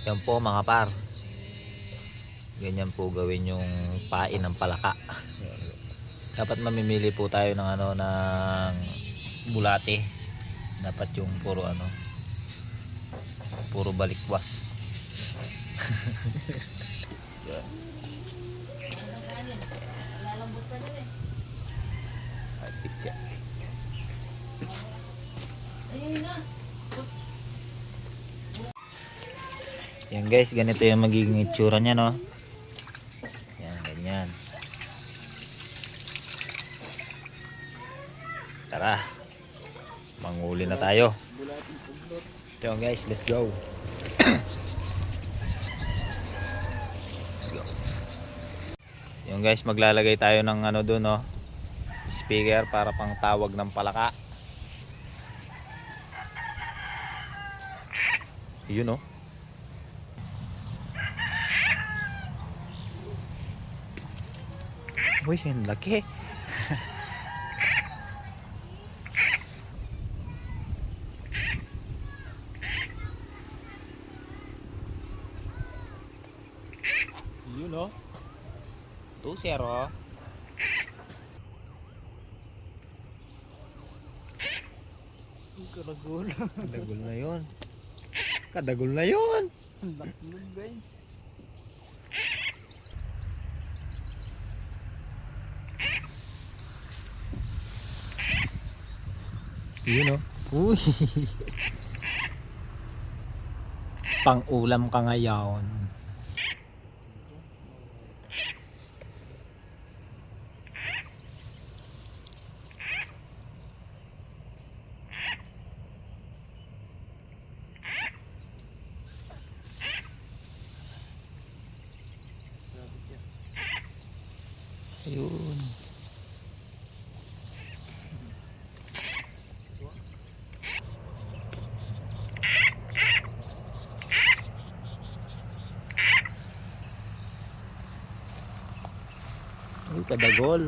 Yan po mga par. Ganyan po gawin yung pain ng palaka. Dapat mamimili po tayo ng ng bulate. Dapat yung puro balikwas. Yan. Ay, pizza. Yan guys, ganito yung magiging itsura niya, no? Yan, ganyan. Tara, manguli na tayo. So guys, let's go. Let's go. Yung guys, maglalagay tayo ng doon, no? Speaker para pang tawag ng palaka. Yun, no? Uy, ang laki. Yun, no? 2-0. Kadagol. Kadagol na yun. Kadagol na yun. Laklog guys. Yun, no? Uy. Pang ulam ka ngayon. Ayun. Uy, kadagol.